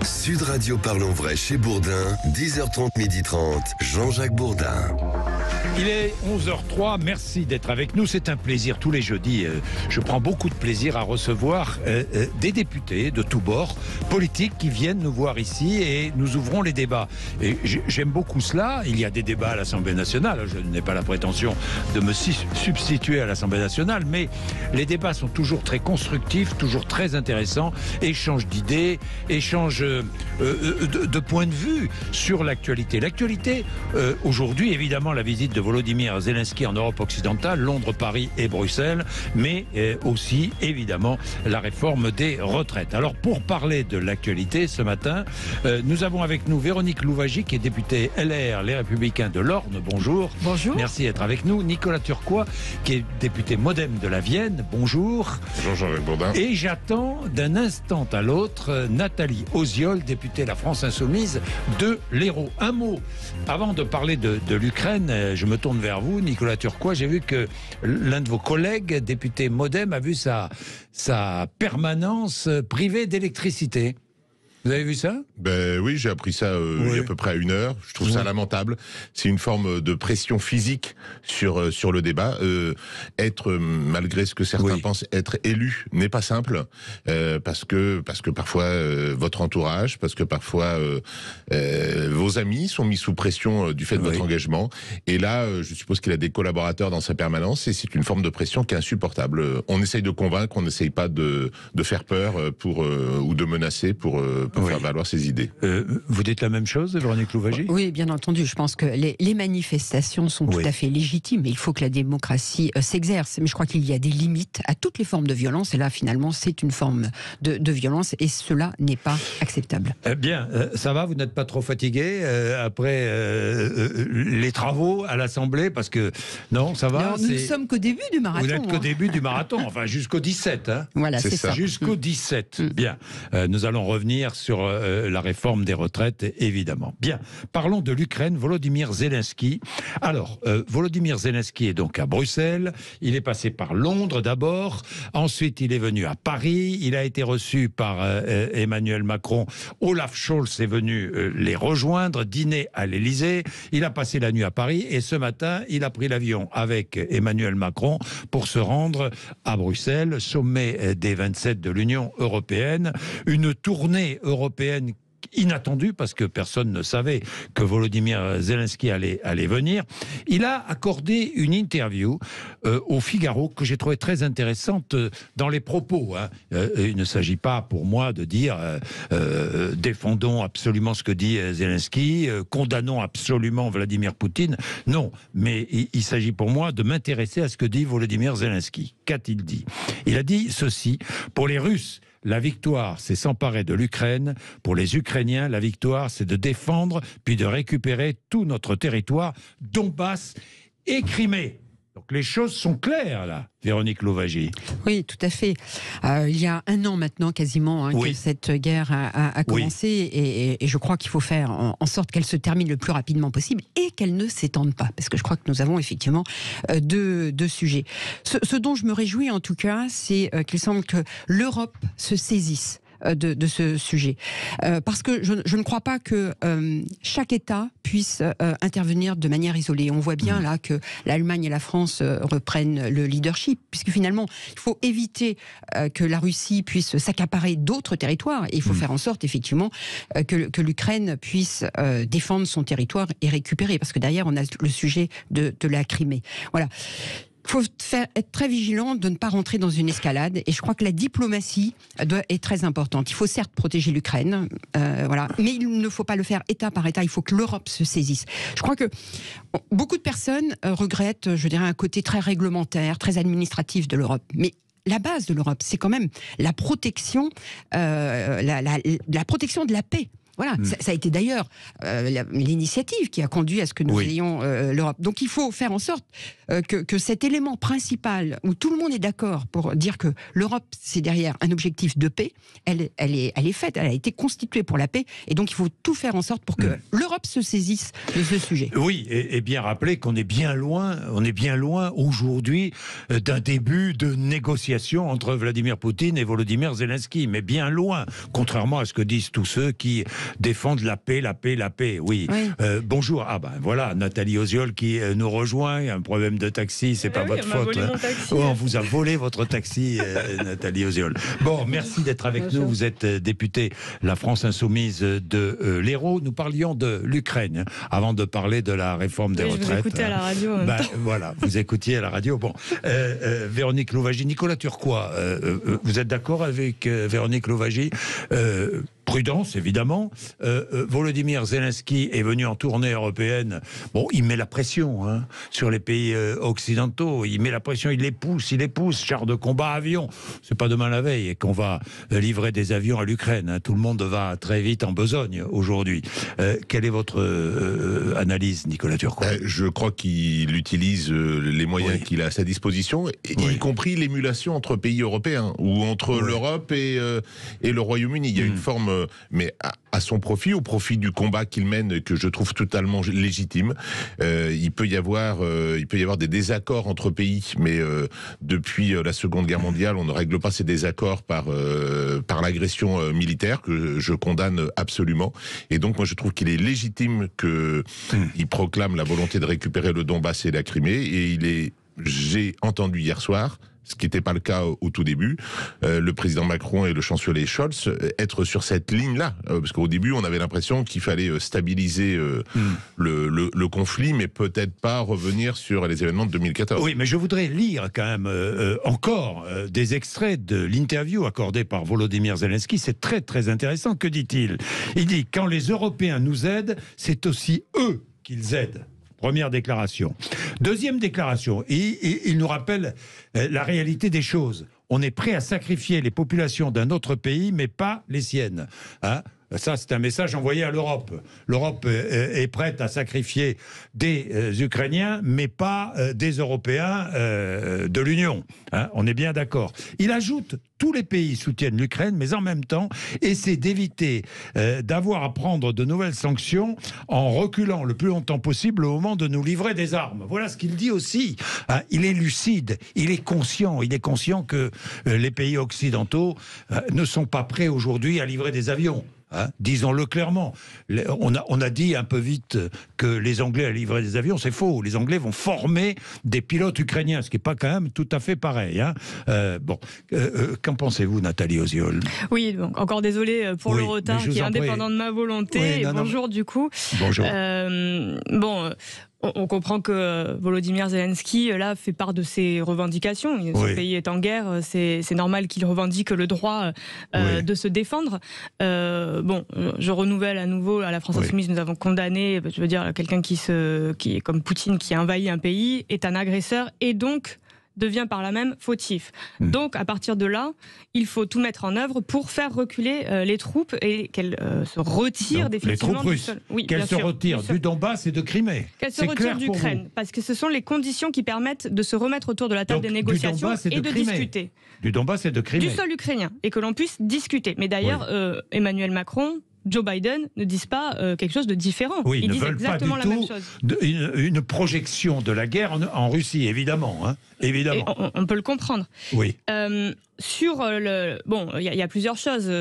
Sud Radio Parlons Vrai chez Bourdin, 10h30, 12h30, Jean-Jacques Bourdin. Il est 11h03, merci d'être avec nous, c'est un plaisir tous les jeudis. Je prends beaucoup de plaisir à recevoir des députés de tous bords politiques qui viennent nous voir ici et nous ouvrons les débats. Et j'aime beaucoup cela, il y a des débats à l'Assemblée nationale, je n'ai pas la prétention de me substituer à l'Assemblée nationale, mais les débats sont toujours très constructifs, toujours très intéressants, échange d'idées, échange de points de vue sur l'actualité. L'actualité, aujourd'hui, évidemment, la visite de Volodymyr Zelensky en Europe occidentale, Londres, Paris et Bruxelles, mais aussi, évidemment, la réforme des retraites. Alors, pour parler de l'actualité, ce matin, nous avons avec nous Véronique Louwagie, qui est députée LR, Les Républicains de l'Orne. Bonjour. Bonjour. Merci d'être avec nous. Nicolas Turquois, qui est député MoDem de la Vienne. Bonjour. Bonjour Jean-Jacques Bourdin. Et j'attends d'un instant à l'autre Nathalie Oziol, députée La France Insoumise de l'Hérault. Un mot, avant de parler de l'Ukraine, je me tourne vers vous, Nicolas Turquois. J'ai vu que l'un de vos collègues, député MoDem, a vu sa permanence privée d'électricité. Vous avez vu ça ? Ben oui, j'ai appris ça il y a à peu près à 1 heure. Je trouve ça lamentable. C'est une forme de pression physique sur le débat. Malgré ce que certains pensent, être élu n'est pas simple parce que parfois votre entourage, parce que parfois vos amis sont mis sous pression du fait de votre engagement. Et là, je suppose qu'il a des collaborateurs dans sa permanence et c'est une forme de pression qui est insupportable. On essaye de convaincre, on n'essaye pas de faire peur ou de menacer pour faire valoir ses idées. Vous dites la même chose, Véronique Louwagie ? Oui, bien entendu. Je pense que les manifestations sont tout à fait légitimes. Mais il faut que la démocratie s'exerce. Mais je crois qu'il y a des limites à toutes les formes de violence. Et là, finalement, c'est une forme de violence. Et cela n'est pas acceptable. Bien, ça va ? Vous n'êtes pas trop fatigué après les travaux à l'Assemblée ? Parce que, non, ça va ? Alors, nous ne sommes qu'au début du marathon. Vous n'êtes qu'au début du marathon. Enfin, jusqu'au 17. Hein. Voilà, c'est ça. Jusqu'au 17. Bien. Nous allons revenir sur la réforme des retraites, évidemment. Bien, parlons de l'Ukraine, Volodymyr Zelensky. Alors, Volodymyr Zelensky est donc à Bruxelles, il est passé par Londres d'abord, ensuite il est venu à Paris, il a été reçu par Emmanuel Macron, Olaf Scholz est venu les rejoindre, dîner à l'Élysée, il a passé la nuit à Paris et ce matin, il a pris l'avion avec Emmanuel Macron pour se rendre à Bruxelles, sommet des 27 de l'Union européenne, une tournée européenne inattendue parce que personne ne savait que Volodymyr Zelensky allait venir. Il a accordé une interview au Figaro que j'ai trouvé très intéressante dans les propos. Hein. Il ne s'agit pas pour moi de dire défendons absolument ce que dit Zelensky, condamnons absolument Vladimir Poutine. Non, mais il s'agit pour moi de m'intéresser à ce que dit Volodymyr Zelensky. Qu'a-t-il dit ? Il a dit ceci: pour les Russes, la victoire, c'est s'emparer de l'Ukraine. Pour les Ukrainiens, la victoire, c'est de défendre puis de récupérer tout notre territoire, Donbass et Crimée. Donc les choses sont claires, là, Véronique Louwagie. Oui, tout à fait. Il y a 1 an maintenant, quasiment, que cette guerre a commencé. Et je crois qu'il faut faire en sorte qu'elle se termine le plus rapidement possible et qu'elle ne s'étende pas. Parce que je crois que nous avons effectivement deux sujets. Ce dont je me réjouis, en tout cas, c'est qu'il semble que l'Europe se saisisse de ce sujet. Parce que je ne crois pas que chaque État puisse intervenir de manière isolée. On voit bien là que l'Allemagne et la France reprennent le leadership, puisque finalement, il faut éviter que la Russie puisse s'accaparer d'autres territoires, et il faut faire en sorte, effectivement, que l'Ukraine puisse défendre son territoire et récupérer, parce que derrière, on a le sujet de la Crimée. Voilà. Il faut être très vigilant de ne pas rentrer dans une escalade, et je crois que la diplomatie est très importante. Il faut certes protéger l'Ukraine, voilà, mais il ne faut pas le faire État par État, il faut que l'Europe se saisisse. Je crois que beaucoup de personnes regrettent, je dirais, un côté très réglementaire, très administratif de l'Europe, mais la base de l'Europe, c'est quand même la protection, la protection de la paix. Voilà, ça a été d'ailleurs l'initiative qui a conduit à ce que nous ayons l'Europe. Donc il faut faire en sorte que cet élément principal, où tout le monde est d'accord pour dire que l'Europe, c'est derrière un objectif de paix, elle est faite, elle a été constituée pour la paix, et donc il faut tout faire en sorte pour que l'Europe se saisisse de ce sujet. Oui, et bien rappeler qu'on est bien loin aujourd'hui d'un début de négociation entre Vladimir Poutine et Volodymyr Zelensky, mais bien loin, contrairement à ce que disent tous ceux qui défendent la paix. Oui. Bonjour. Voilà, Nathalie Oziol qui nous rejoint. Il y a un problème de taxi, c'est pas votre faute. On vous a volé votre taxi, Nathalie Oziol. Bon, merci d'être avec nous. Vous êtes députée La France Insoumise de l'Hérault. Nous parlions de l'Ukraine avant de parler de la réforme des retraites. Vous écoutez à la radio. Voilà, vous écoutiez à la radio. Bon, Véronique Louwagie, Nicolas Turquois, vous êtes d'accord avec Véronique Louwagie? Prudence, évidemment. Volodymyr Zelensky est venu en tournée européenne. Bon, il met la pression sur les pays occidentaux. Il met la pression, il les pousse. Chars de combat, avions. C'est pas demain la veille et qu'on va livrer des avions à l'Ukraine. Tout le monde va très vite en besogne aujourd'hui. Quelle est votre analyse, Nicolas Turquois? Je crois qu'il utilise les moyens qu'il a à sa disposition, y compris l'émulation entre pays européens ou entre l'Europe et le Royaume-Uni. Il y a une forme mais à son profit, au profit du combat qu'il mène, que je trouve totalement légitime. Il peut y avoir des désaccords entre pays, mais depuis la Seconde Guerre mondiale, on ne règle pas ces désaccords par l'agression militaire, que je condamne absolument. Et donc, moi, je trouve qu'il est légitime qu'il proclame la volonté de récupérer le Donbass et la Crimée, et j'ai entendu hier soir, ce qui n'était pas le cas au tout début, le président Macron et le chancelier Scholz être sur cette ligne-là. Parce qu'au début, on avait l'impression qu'il fallait stabiliser le conflit, mais peut-être pas revenir sur les événements de 2014. Oui, mais je voudrais lire quand même encore des extraits de l'interview accordée par Volodymyr Zelensky. C'est très très intéressant. Que dit-il? Il dit « Quand les Européens nous aident, c'est aussi eux qu'ils aident ». Première déclaration. Deuxième déclaration, il nous rappelle la réalité des choses. On est prêt à sacrifier les populations d'un autre pays, mais pas les siennes. Ça, c'est un message envoyé à l'Europe. L'Europe est prête à sacrifier des Ukrainiens, mais pas des Européens de l'Union. On est bien d'accord. Il ajoute, tous les pays soutiennent l'Ukraine, mais en même temps, essaient d'éviter d'avoir à prendre de nouvelles sanctions en reculant le plus longtemps possible au moment de nous livrer des armes. Voilà ce qu'il dit aussi. Il est lucide, il est conscient que les pays occidentaux ne sont pas prêts aujourd'hui à livrer des avions. Disons-le clairement. On a dit un peu vite que les Anglais allaient livrer des avions. C'est faux. Les Anglais vont former des pilotes ukrainiens, ce qui n'est pas quand même tout à fait pareil. Qu'en pensez-vous, Nathalie Oziol? Oui, donc, encore désolé pour le retard qui est indépendant de ma volonté. Bonjour du coup. Bonjour. On comprend que Volodymyr Zelensky, là, fait part de ses revendications. Son pays est en guerre, c'est normal qu'il revendique le droit de se défendre. Je renouvelle à nouveau, à la France Insoumise, nous avons condamné, je veux dire, quelqu'un qui est comme Poutine, qui envahit un pays, est un agresseur, et donc devient par là même fautif. Donc, à partir de là, il faut tout mettre en œuvre pour faire reculer les troupes et qu'elles se retirent définitivement du sol. Qu'elles se retirent du Donbass et de Crimée. Qu'elles se retirent d'Ukraine, parce que ce sont les conditions qui permettent de se remettre autour de la table des négociations et de discuter. Du Donbass et de Crimée. Du sol ukrainien, et que l'on puisse discuter. Mais d'ailleurs, Emmanuel Macron, Joe Biden ne disent pas quelque chose de différent. Ils disent exactement la même chose. Une projection de la guerre en Russie, évidemment. Évidemment. On peut le comprendre. Oui. Il y a plusieurs choses.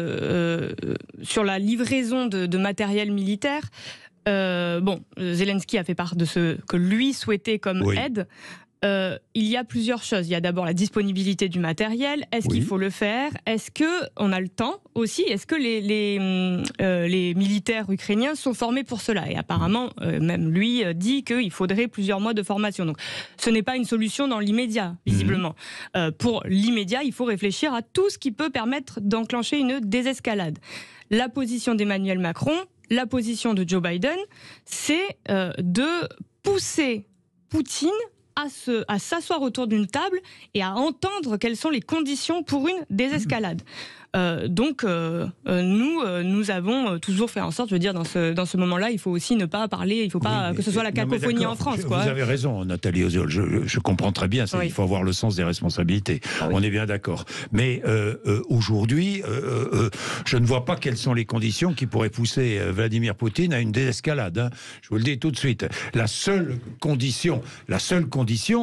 Sur la livraison de matériel militaire, Zelensky a fait part de ce que lui souhaitait comme aide. Il y a plusieurs choses. Il y a d'abord la disponibilité du matériel. Est-ce qu'il faut le faire? Est-ce qu'on a le temps aussi? Est-ce que les militaires ukrainiens sont formés pour cela? Et apparemment, même lui dit qu'il faudrait plusieurs mois de formation. Donc, ce n'est pas une solution dans l'immédiat, visiblement. Pour l'immédiat, il faut réfléchir à tout ce qui peut permettre d'enclencher une désescalade. La position d'Emmanuel Macron, la position de Joe Biden, c'est de pousser Poutine à s'asseoir autour d'une table et à entendre quelles sont les conditions pour une désescalade. Donc, nous avons toujours fait en sorte, je veux dire, dans ce moment-là, il faut aussi ne pas parler, il ne faut pas que ce soit la cacophonie en France. Vous avez raison, Nathalie Ozol, je comprends très bien, il faut avoir le sens des responsabilités. On est bien d'accord. Mais aujourd'hui, je ne vois pas quelles sont les conditions qui pourraient pousser Vladimir Poutine à une désescalade. Hein. Je vous le dis tout de suite. La seule condition,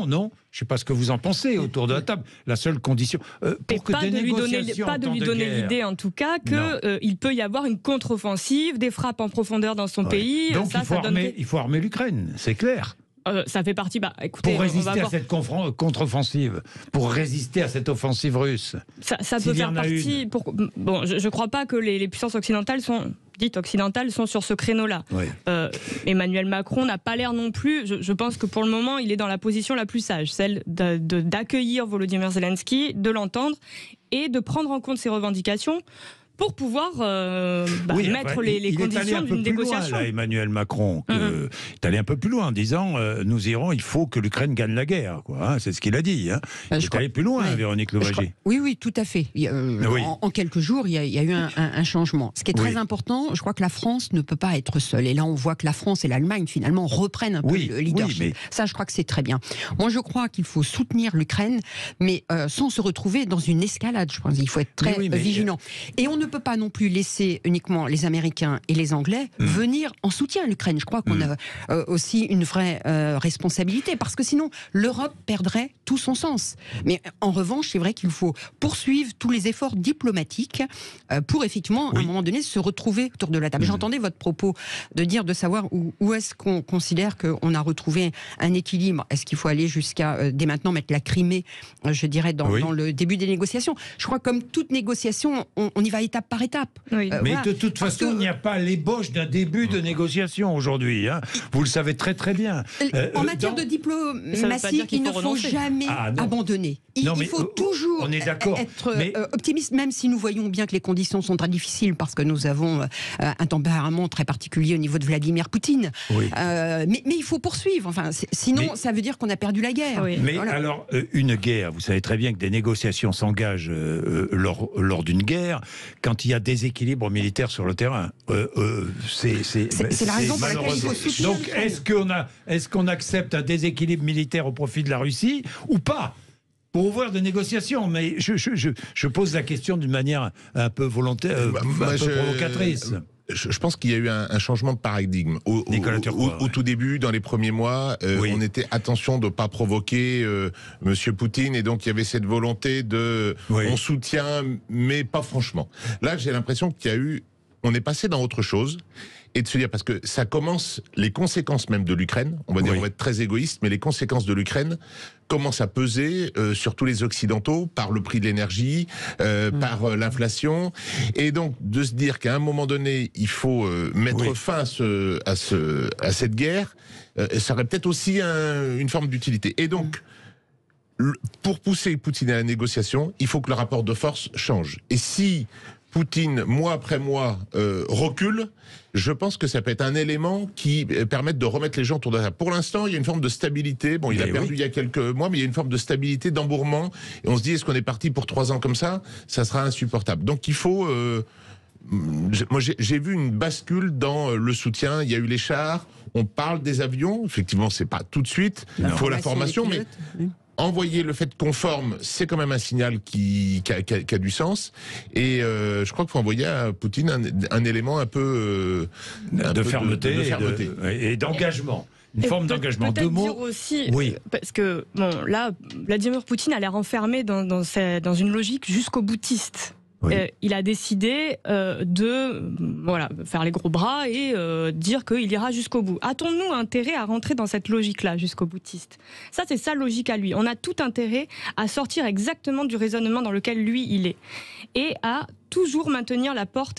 non, je ne sais pas ce que vous en pensez autour de la table. La seule condition pour que des négociations pas de lui donner l'idée, en tout cas, qu'il peut y avoir une contre-offensive, des frappes en profondeur dans son pays. Donc il faut armer l'Ukraine, c'est clair. Ça fait partie. Écoutez, pour résister à cette contre-offensive, pour résister à cette offensive russe. Ça peut faire partie. Bon, je ne crois pas que les puissances occidentales dites occidentales sont sur ce créneau-là. Oui. Emmanuel Macron n'a pas l'air non plus. Je pense que pour le moment, il est dans la position la plus sage, celle d'accueillir Volodymyr Zelensky, de l'entendre et de prendre en compte ses revendications pour pouvoir mettre les conditions d'une négociation. Loin, là, Emmanuel Macron est allé un peu plus loin en disant il faut que l'Ukraine gagne la guerre. C'est ce qu'il a dit. Hein. Il est allé plus loin, Véronique Louwagie. Oui, tout à fait. En quelques jours, il y a eu un changement. Ce qui est très important, je crois que la France ne peut pas être seule. Et là, on voit que la France et l'Allemagne, finalement, reprennent un peu le leadership. Ça, je crois que c'est très bien. Moi, je crois qu'il faut soutenir l'Ukraine, mais sans se retrouver dans une escalade. Je pense qu'il faut être très vigilant. Et on ne peut pas non plus laisser uniquement les Américains et les Anglais venir en soutien à l'Ukraine. Je crois qu'on a aussi une vraie responsabilité, parce que sinon l'Europe perdrait tout son sens. Mais en revanche, c'est vrai qu'il faut poursuivre tous les efforts diplomatiques pour effectivement, à un moment donné, se retrouver autour de la table. J'entendais votre propos de savoir où est-ce qu'on considère qu'on a retrouvé un équilibre. Est-ce qu'il faut aller jusqu'à, dès maintenant, mettre la Crimée, je dirais, dans le début des négociations? Je crois que comme toute négociation, on y va étape par étape. Mais de toute façon, il n'y a pas l'ébauche d'un début de négociation aujourd'hui. Hein. Vous le savez très très bien. En matière de diplomatie, il ne faut jamais abandonner. Il faut toujours être optimiste, même si nous voyons bien que les conditions sont très difficiles, parce que nous avons un tempérament très particulier au niveau de Vladimir Poutine. Mais il faut poursuivre. Enfin, sinon, ça veut dire qu'on a perdu la guerre. Mais alors, une guerre, vous savez très bien que des négociations s'engagent lors d'une guerre quand il y a déséquilibre militaire sur le terrain. C'est la raison pour laquelle il faut soutenir. Donc, est-ce qu'on accepte un déséquilibre militaire au profit de la Russie ou pas, pour ouvrir des négociations? Mais je pose la question d'une manière un peu volontaire, un peu provocatrice. Je pense qu'il y a eu un changement de paradigme. Au tout début, dans les premiers mois, on était attention de ne pas provoquer Monsieur Poutine, et donc il y avait cette volonté de on soutient, mais pas franchement. Là, j'ai l'impression on est passé dans autre chose. Et de se dire, parce que ça commence, les conséquences même de l'Ukraine, on va être très égoïste, mais les conséquences de l'Ukraine commencent à peser sur tous les Occidentaux, par le prix de l'énergie, par l'inflation, et donc de se dire qu'à un moment donné, il faut mettre fin à cette guerre, ça aurait peut-être aussi une forme d'utilité. Et donc, pour pousser Poutine à la négociation, il faut que le rapport de force change. Et si Poutine, mois après mois, recule, je pense que ça peut être un élément qui permette de remettre les gens autour de la table. Pour l'instant, il y a une forme de stabilité. Bon, il a perdu il y a quelques mois, mais il y a une forme de stabilité, d'embourrement. Et on se dit, est-ce qu'on est parti pour 3 ans comme ça? Ça sera insupportable. Donc il faut... moi, j'ai vu une bascule dans le soutien. Il y a eu les chars, on parle des avions. Effectivement, c'est pas tout de suite. Il faut la formation, mais... Envoyer le fait qu'on forme, c'est quand même un signal qui a du sens. Et je crois qu'il faut envoyer à Poutine un élément un peu... de fermeté et d'engagement. Une forme d'engagement. Peut-être dire aussi, parce que là, Vladimir Poutine a l'air enfermé dans une logique jusqu'au boutiste. Il a décidé de faire les gros bras et dire qu'il ira jusqu'au bout. A-t-on intérêt à rentrer dans cette logique-là, jusqu'au boutiste? Ça, c'est sa logique à lui. On a tout intérêt à sortir exactement du raisonnement dans lequel lui, il est. Et à toujours maintenir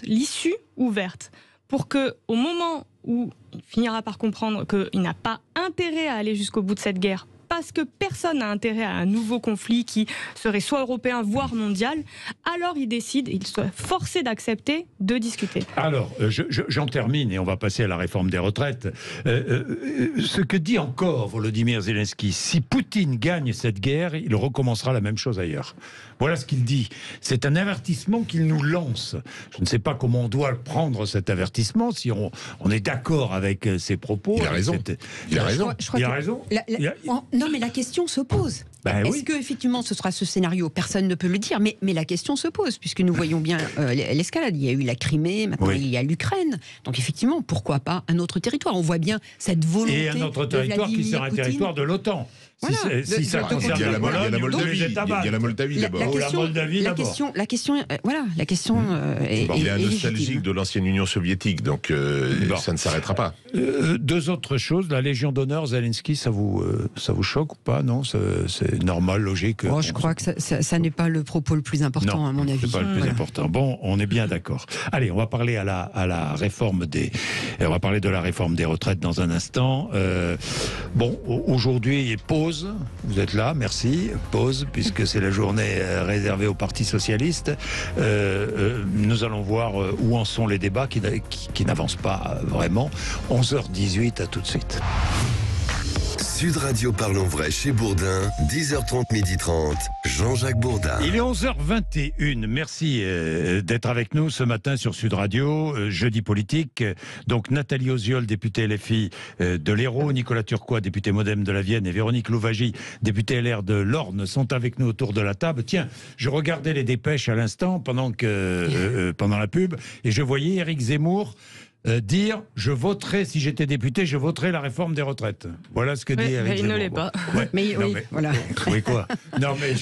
l'issue ouverte. Pour qu'au moment où il finira par comprendre qu'il n'a pas intérêt à aller jusqu'au bout de cette guerre, parce que personne n'a intérêt à un nouveau conflit qui serait soit européen, voire mondial, alors ils décident, ils sont forcés d'accepter de discuter. Alors, j'en termine et on va passer à la réforme des retraites. Ce que dit encore Volodymyr Zelensky, si Poutine gagne cette guerre, il recommencera la même chose ailleurs. Voilà ce qu'il dit. C'est un avertissement qu'il nous lance. Je ne sais pas comment on doit prendre cet avertissement, si on est d'accord avec ses propos. Il a raison. Il a raison. Il a raison. Non, mais la question se pose. Est-ce que effectivement ce sera ce scénario? Personne ne peut le dire, mais la question se pose, puisque nous voyons bien l'escalade. Il y a eu la Crimée, maintenant il y a l'Ukraine. Donc effectivement, pourquoi pas un autre territoire? On voit bien cette volonté. Et un autre territoire qui sera un territoire de l'OTAN. Voilà. Si ça concerne il y a la Moldavie, il y a la Moldavie d'abord. La question est il est légitime. nostalgique de l'ancienne Union soviétique, donc ça ne s'arrêtera pas. Deux autres choses. La Légion d'honneur, Zelensky, ça vous choque ou pas? Non, c'est normal, logique. Je crois que ça n'est pas le propos le plus important, à mon avis. C'est pas le plus important. Bon, on est bien d'accord. Allez, on va parler à la réforme on va parler de la réforme des retraites dans un instant. Aujourd'hui, pause. Vous êtes là, merci. Pause, puisque c'est la journée réservée au Parti Socialiste. Nous allons voir où en sont les débats qui n'avancent pas vraiment. 11h18, à tout de suite. Sud Radio Parlons Vrai chez Bourdin, 10h30, 12h30, Jean-Jacques Bourdin. Il est 11h21. Merci d'être avec nous ce matin sur Sud Radio, jeudi politique. Donc Nathalie Oziol, députée LFI de l'Hérault, Nicolas Turquois, député Modem de la Vienne, et Véronique Louwagie, députée LR de l'Orne, sont avec nous autour de la table. Tiens, je regardais les dépêches à l'instant pendant la pub, et je voyais Éric Zemmour dire « je voterai, si j'étais député, je voterai la réforme des retraites ». Voilà ce que dit Éric Zemmour. Il ne l'est pas. Ouais. Mais voilà. Oui, quoi. Non, mais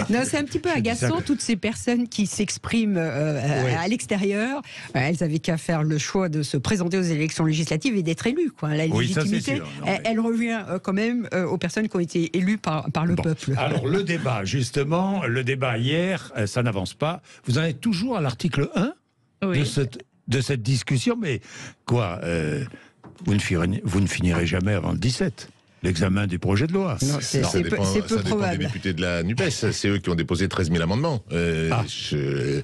non, c'est un petit peu agaçant, toutes ces personnes qui s'expriment à l'extérieur. Elles avaient qu'à faire le choix de se présenter aux élections législatives et d'être élues. La légitimité, elle revient quand même aux personnes qui ont été élues par le peuple. Alors, le débat, justement, hier, ça n'avance pas. Vous en êtes toujours à l'article 1 de cette discussion, mais quoi, vous ne finirez jamais avant le 17, l'examen du projet de loi. Non, c'est peu probable. Des députés de la NUPES, c'est eux qui ont déposé 13 000 amendements. Vous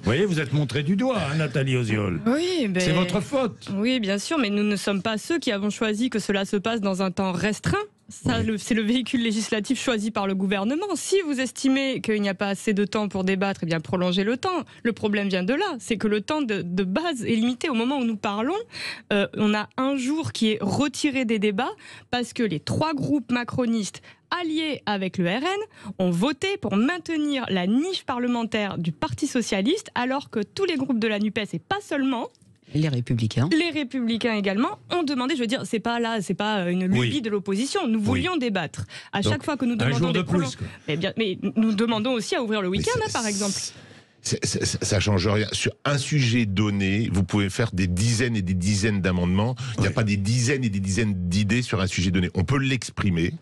voyez, vous êtes montré du doigt, Nathalie Oziol. Oui, c'est votre faute. Oui, bien sûr, mais nous ne sommes pas ceux qui avons choisi que cela se passe dans un temps restreint. C'est le véhicule législatif choisi par le gouvernement. Si vous estimez qu'il n'y a pas assez de temps pour débattre, eh bien prolongez le temps. Le problème vient de là, c'est que le temps de base est limité. Au moment où nous parlons, on a un jour qui est retiré des débats parce que les 3 groupes macronistes alliés avec le RN ont voté pour maintenir la niche parlementaire du Parti Socialiste, alors que tous les groupes de la NUPES, et pas seulement, les Républicains. Les Républicains également ont demandé, je veux dire, c'est pas une lubie de l'opposition. Nous voulions débattre. À chaque fois que nous demandons des prolongations. Mais nous demandons aussi à ouvrir le week-end, par exemple. Ça change rien. Sur un sujet donné, vous pouvez faire des dizaines et des dizaines d'amendements. Il n'y a pas des dizaines et des dizaines d'idées sur un sujet donné. On peut l'exprimer.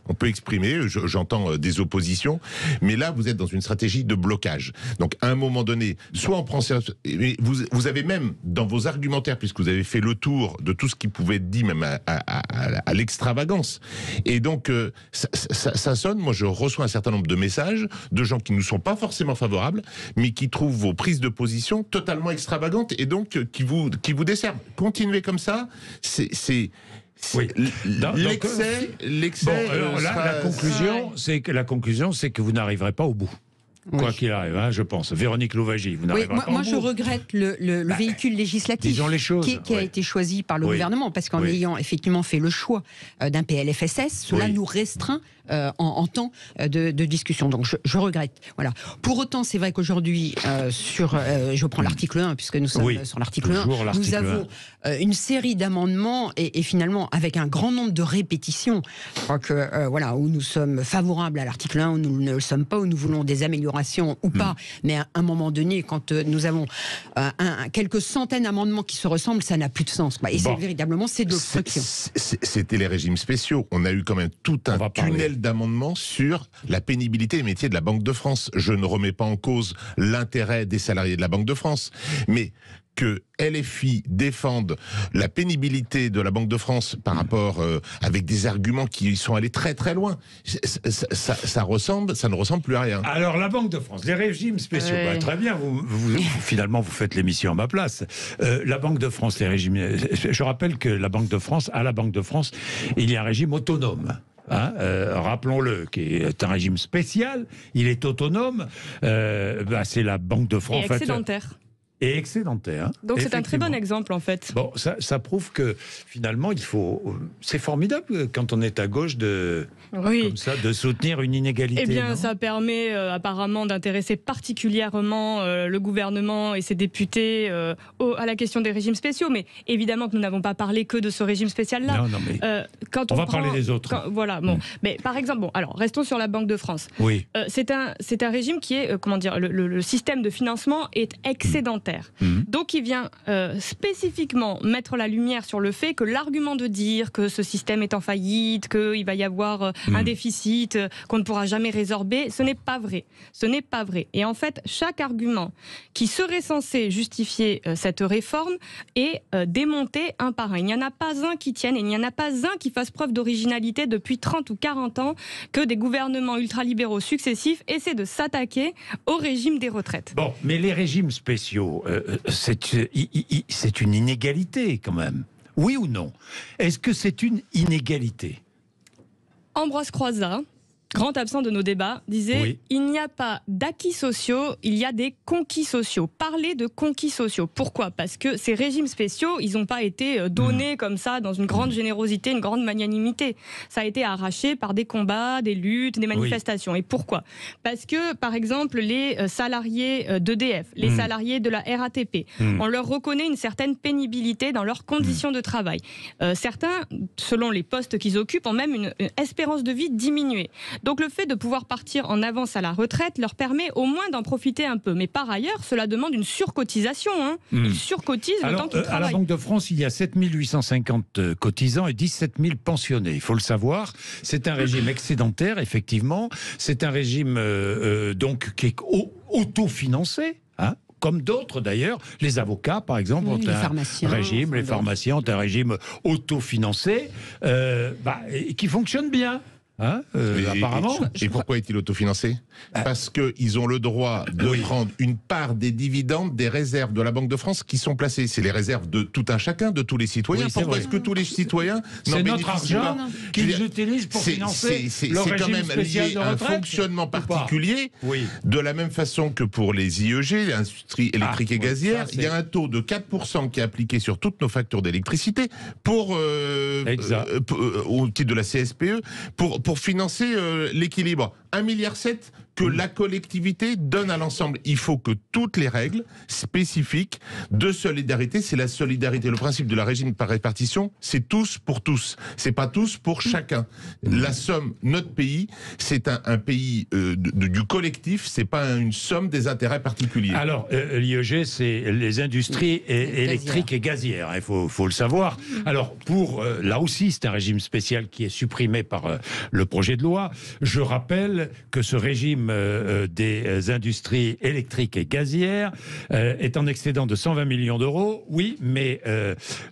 J'entends des oppositions. Mais là, vous êtes dans une stratégie de blocage. Donc, à un moment donné, soit on prend... Vous avez même, dans vos argumentaires, puisque vous avez fait le tour de tout ce qui pouvait être dit, même à l'extravagance. Et donc, ça sonne. Moi, je reçois un certain nombre de messages de gens qui ne nous sont pas forcément favorables, mais qui trouvent vos prises de position totalement extravagantes et donc qui vous desservent. Continuez comme ça, l'excès. La conclusion, c'est que vous n'arriverez pas au bout. Quoi qu'il arrive, je pense. Véronique Louwagie, vous n'arrivez pas au bout. Moi, je regrette le véhicule législatif qui a été choisi par le gouvernement, parce qu'en ayant effectivement fait le choix d'un PLFSS, cela nous restreint en temps de discussion. Donc je regrette. Voilà. Pour autant, c'est vrai qu'aujourd'hui, je prends l'article 1, puisque nous sommes sur l'article 1, nous avons une série d'amendements et finalement avec un grand nombre de répétitions. Je crois que où nous sommes favorables à l'article 1, où nous ne le sommes pas, où nous voulons des améliorations ou pas, mais à un moment donné, quand nous avons quelques centaines d'amendements qui se ressemblent, ça n'a plus de sens. Et c'est véritablement de l'obstruction. C'était les régimes spéciaux. On a eu quand même tout un tunnel d'amendements sur la pénibilité des métiers de la Banque de France. Je ne remets pas en cause l'intérêt des salariés de la Banque de France, mais que LFI défendent la pénibilité de la Banque de France par rapport avec des arguments qui sont allés très très loin. Ça ne ressemble plus à rien. Alors la Banque de France, les régimes spéciaux, très bien, finalement vous faites l'émission à ma place. La Banque de France, les régimes, je rappelle que à la Banque de France, il y a un régime autonome. Rappelons-le, qui est un régime spécial, il est autonome, c'est la Banque de France. Et excédentaire. Et excédentaire. Donc c'est un très bon exemple en fait. Bon, ça prouve que finalement c'est formidable quand on est à gauche comme ça, de soutenir une inégalité. Eh bien, non, ça permet apparemment d'intéresser particulièrement le gouvernement et ses députés à la question des régimes spéciaux. Mais évidemment que nous n'avons pas parlé que de ce régime spécial-là. Non, mais on va parler des autres. Voilà. Bon, mais par exemple, alors restons sur la Banque de France. Oui. C'est un régime qui est le système de financement est excédentaire. Donc il vient spécifiquement mettre la lumière sur le fait que l'argument de dire que ce système est en faillite, qu'il va y avoir un déficit qu'on ne pourra jamais résorber, ce n'est pas vrai. Ce n'est pas vrai. Et en fait, chaque argument qui serait censé justifier cette réforme est démonté un par un. Il n'y en a pas un qui tienne et il n'y en a pas un qui fasse preuve d'originalité depuis 30 ou 40 ans que des gouvernements ultralibéraux successifs essaient de s'attaquer au régime des retraites. Bon, mais les régimes spéciaux, c'est une inégalité quand même. Oui ou non? Est-ce que c'est une inégalité? Ambroise Croizat, grand absent de nos débats, disait il n'y a pas d'acquis sociaux, il y a des conquis sociaux. Parler de conquis sociaux. Pourquoi? Parce que ces régimes spéciaux, ils n'ont pas été donnés comme ça dans une grande générosité, une grande magnanimité. Ça a été arraché par des combats, des luttes, des manifestations. Et pourquoi? Parce que, par exemple, les salariés d'EDF, les salariés de la RATP, on leur reconnaît une certaine pénibilité dans leurs conditions de travail. Certains, selon les postes qu'ils occupent, ont même une espérance de vie diminuée. Donc le fait de pouvoir partir en avance à la retraite leur permet au moins d'en profiter un peu. Mais par ailleurs, cela demande une surcotisation. Ils surcotisent le temps qu'ils travaillent. À la Banque de France, il y a 7 850 cotisants et 17 000 pensionnés. Il faut le savoir. C'est un régime excédentaire, effectivement. C'est un régime donc qui est autofinancé. Comme d'autres d'ailleurs, les avocats par exemple ont un régime, les pharmaciens ont un régime autofinancé qui fonctionne bien. Apparemment. Et pourquoi est-il autofinancé? Parce qu'ils ont le droit de prendre une part des dividendes des réserves de la Banque de France qui sont placées. C'est les réserves de tout un chacun, de tous les citoyens. Pourquoi est-ce que tous les citoyens n'en bénéficient pas? C'est notre argent qu'ils utilisent pour financer leur régime quand même spécial de retraite. Un fonctionnement particulier. De la même façon que pour les IEG, l'industrie électrique et gazière, il y a un taux de 4% qui est appliqué sur toutes nos factures d'électricité au titre de la CSPE pour financer l'équilibre. 1,7 milliard que la collectivité donne à l'ensemble. Il faut que toutes les règles spécifiques de solidarité, c'est la solidarité. Le principe de la régime par répartition, c'est tous pour tous. C'est pas tous pour chacun. La somme, notre pays, c'est un pays du collectif, c'est pas une somme des intérêts particuliers. Alors, l'IEG, c'est les industries électriques et gazières, il faut le savoir. Alors, là aussi, c'est un régime spécial qui est supprimé par le projet de loi. Je rappelle que ce régime des industries électriques et gazières est en excédent de 120 millions d'euros. Oui, mais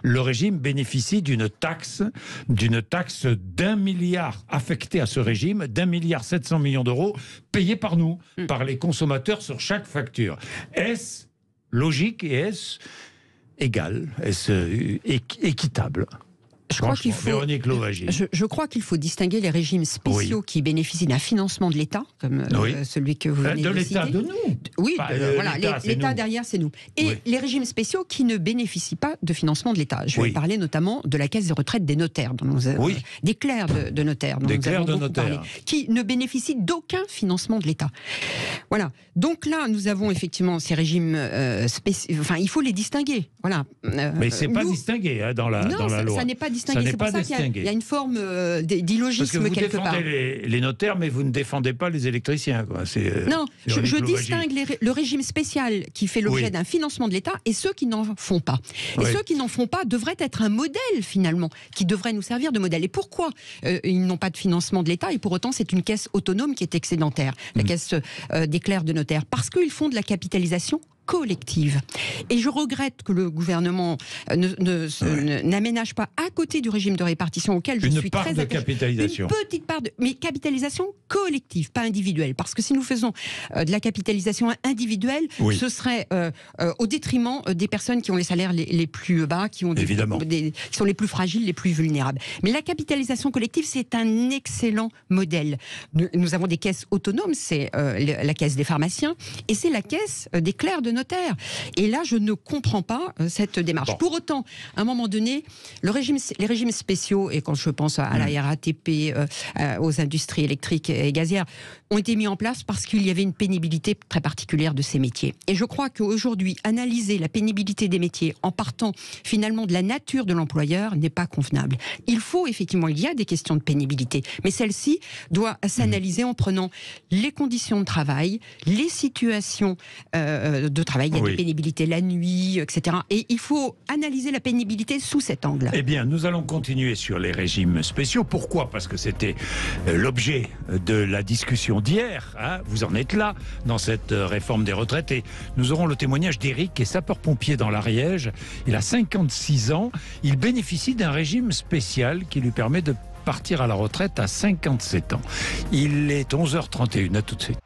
le régime bénéficie d'une taxe d'1 milliard affectée à ce régime, d'1,7 milliard d'euros payés par nous, par les consommateurs sur chaque facture. Est-ce logique et est-ce égal? Est-ce équitable? Je crois qu'il faut distinguer les régimes spéciaux qui bénéficient d'un financement de l'État, comme celui que vous venez de citer. De l'État, de nous. Oui, l'État derrière, c'est nous. Et les régimes spéciaux qui ne bénéficient pas de financement de l'État. Je vais parler notamment de la caisse de retraite des notaires, des clercs de notaires, dont nous avons beaucoup parlé, qui ne bénéficient d'aucun financement de l'État. Voilà. Donc là, nous avons effectivement ces régimes spéciaux. Enfin, il faut les distinguer. Voilà. Mais c'est pas distingué dans la loi. Ça n'est pas distingué. C'est pour ça qu'il y a une forme d'illogisme quelque part. Parce que vous défendez les notaires, mais vous ne défendez pas les électriciens. Non, je distingue le régime spécial qui fait l'objet d'un financement de l'État et ceux qui n'en font pas. Et ceux qui n'en font pas devraient être un modèle, finalement, qui devrait nous servir de modèle. Et pourquoi ils n'ont pas de financement de l'État et pour autant c'est une caisse autonome qui est excédentaire, la caisse des clercs de notaires? Parce qu'ils font de la capitalisation collective. Et je regrette que le gouvernement n'aménage pas à côté du régime de répartition auquel je suis très attachée, capitalisation. Une petite part mais capitalisation collective, pas individuelle. Parce que si nous faisons de la capitalisation individuelle, ce serait au détriment des personnes qui ont les salaires les plus bas, qui sont les plus fragiles, les plus vulnérables. Mais la capitalisation collective, c'est un excellent modèle. Nous avons des caisses autonomes, c'est la caisse des pharmaciens et c'est la caisse des clercs de notaire. Et là, je ne comprends pas cette démarche. Pour autant, à un moment donné, les régimes spéciaux, et quand je pense à la RATP, aux industries électriques et gazières, ont été mis en place parce qu'il y avait une pénibilité très particulière de ces métiers. Et je crois qu'aujourd'hui, analyser la pénibilité des métiers en partant finalement de la nature de l'employeur n'est pas convenable. Il y a des questions de pénibilité, mais celle-ci doit s'analyser en prenant les conditions de travail, les situations de travail, il y a des pénibilités la nuit, etc. Et il faut analyser la pénibilité sous cet angle. Eh bien, nous allons continuer sur les régimes spéciaux. Pourquoi ? Parce que c'était l'objet de la discussion d'hier. Hein. Vous en êtes là, dans cette réforme des retraites. Et nous aurons le témoignage d'Éric, qui est sapeur-pompier dans l'Ariège. Il a 56 ans. Il bénéficie d'un régime spécial qui lui permet de partir à la retraite à 57 ans. Il est 11h31. À tout de suite.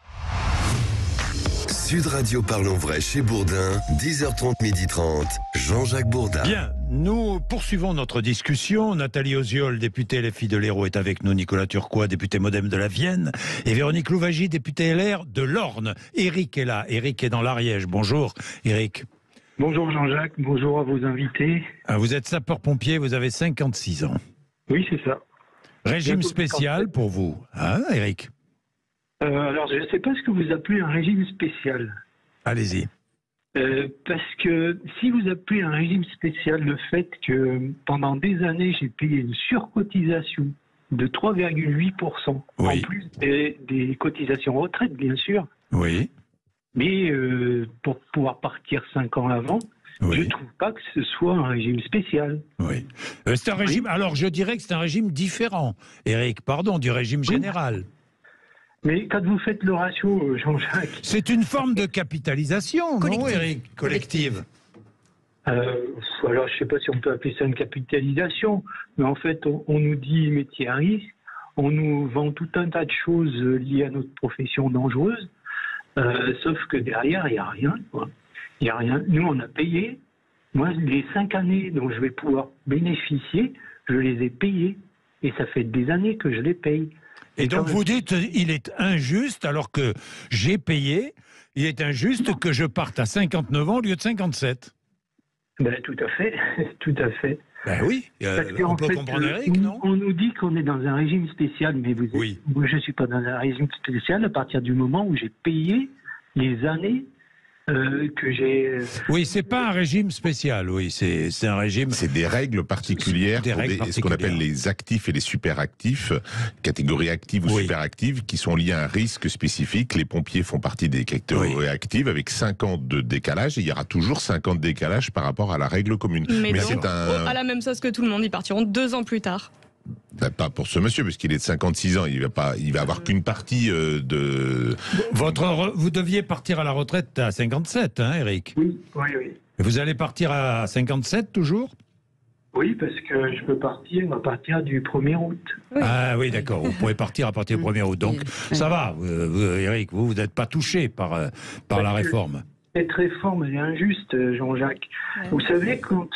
Sud Radio Parlons Vrai chez Bourdin, 10h30, 12h30, Jean-Jacques Bourdin. Bien, nous poursuivons notre discussion. Nathalie Oziol, députée LFI de l'Hérault, est avec nous. Nicolas Turquois, député MoDem de la Vienne. Et Véronique Louwagie, députée LR de l'Orne. Éric est là. Éric est dans l'Ariège. Bonjour, Éric. Bonjour Jean-Jacques, bonjour à vos invités. Vous êtes sapeur-pompier, vous avez 56 ans. Oui, c'est ça. Régime spécial pour vous, hein, Éric ? Alors, je ne sais pas ce que vous appelez un régime spécial. Allez-y. Parce que si vous appelez un régime spécial le fait que pendant des années, j'ai payé une surcotisation de 3,8%, en plus des cotisations retraite, bien sûr. Oui. Mais pour pouvoir partir 5 ans avant, je ne trouve pas que ce soit un régime spécial. Oui. C'est un régime. Alors, je dirais que c'est un régime différent, Éric, pardon, du régime général. Mais quand vous faites le ratio, Jean-Jacques... C'est une forme de capitalisation, non, Éric ? Collective. Alors, je ne sais pas si on peut appeler ça une capitalisation, mais en fait, on nous dit métier à risque, on nous vend tout un tas de choses liées à notre profession dangereuse, sauf que derrière, il n'y a rien, quoi. Il n'y a rien. Nous, on a payé. Moi, les 5 années dont je vais pouvoir bénéficier, je les ai payées. Et ça fait des années que je les paye. Et donc vous dites, il est injuste, alors que j'ai payé, il est injuste que je parte à 59 ans au lieu de 57. Ben, tout à fait, tout à fait. Ben oui, on peut comprendre Éric, non ? On nous dit qu'on est dans un régime spécial, mais moi je ne suis pas dans un régime spécial à partir du moment où j'ai payé les années que j'ai... Oui, c'est pas un régime spécial, oui, c'est un régime... C'est des règles particulières ce qu'on appelle les actifs et les superactifs, catégories actives ou superactives, qui sont liées à un risque spécifique. Les pompiers font partie des catégories actives avec 5 ans de décalage, et il y aura toujours 5 ans de décalage par rapport à la règle commune. Mais donc, à la même sauce que tout le monde, ils partiront 2 ans plus tard. Pas pour ce monsieur, parce qu'il est de 56 ans, il va avoir qu'une partie de... Vous deviez partir à la retraite à 57, hein, Éric ? Oui. Et vous allez partir à 57 toujours ? Oui, parce que je peux partir à partir du 1er août. Ah oui, d'accord, vous pourrez partir à partir du 1er août. Donc ça va, Éric, vous n'êtes pas touché par la réforme. Cette réforme, elle est injuste, Jean-Jacques. Ouais. Vous savez, quand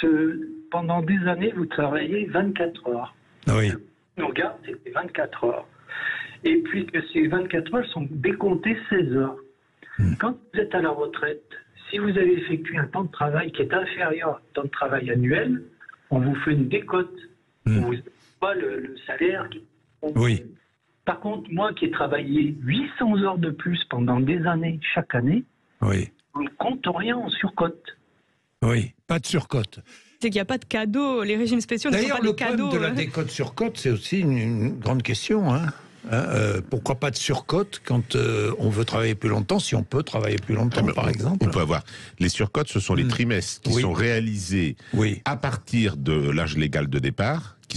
pendant des années, vous travaillez 24 heures. Oui. Nos gardes, c'était 24 heures. Et puis que ces 24 heures sont décomptées 16 heures. Quand vous êtes à la retraite, si vous avez effectué un temps de travail qui est inférieur au temps de travail annuel, on vous fait une décote. On vous donne pas le salaire. Oui. Par contre, moi qui ai travaillé 800 heures de plus pendant des années, chaque année, on ne compte rien en surcote. Oui, pas de surcote. C'est qu'il n'y a pas de cadeau. Les régimes spéciaux ne sont pas des cadeaux. D'ailleurs, le problème de la décote surcote, c'est aussi une grande question. Pourquoi pas de surcote quand on veut travailler plus longtemps, si on peut travailler plus longtemps, par exemple ? On peut avoir. Les surcotes, ce sont les trimestres qui sont réalisés à partir de l'âge légal de départ, qui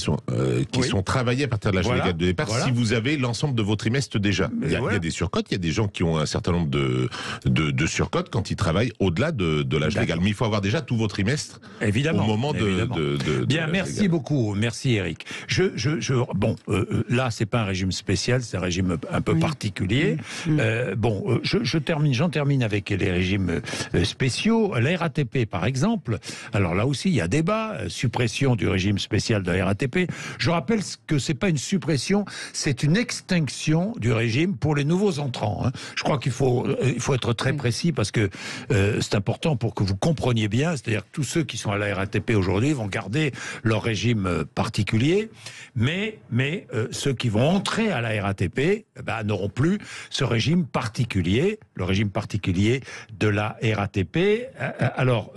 qui sont travaillés à partir de l'âge légal de départ si vous avez l'ensemble de vos trimestres déjà. Il y a des surcotes, il y a des gens qui ont un certain nombre de surcotes quand ils travaillent au-delà de l'âge légal. Mais il faut avoir déjà tous vos trimestres au moment de Bien, merci beaucoup. Merci Eric. Là, c'est pas un régime spécial, c'est un régime un peu particulier. J'en termine avec les régimes spéciaux. La RATP, par exemple. Alors là aussi, il y a débat. Suppression du régime spécial de la RATP. Je rappelle que c'est pas une suppression, c'est une extinction du régime pour les nouveaux entrants. Je crois qu'il faut être très précis parce que c'est important pour que vous compreniez bien. C'est-à-dire que tous ceux qui sont à la RATP aujourd'hui vont garder leur régime particulier, mais ceux qui vont entrer à la RATP n'auront plus ce régime particulier, le régime particulier de la RATP. Alors,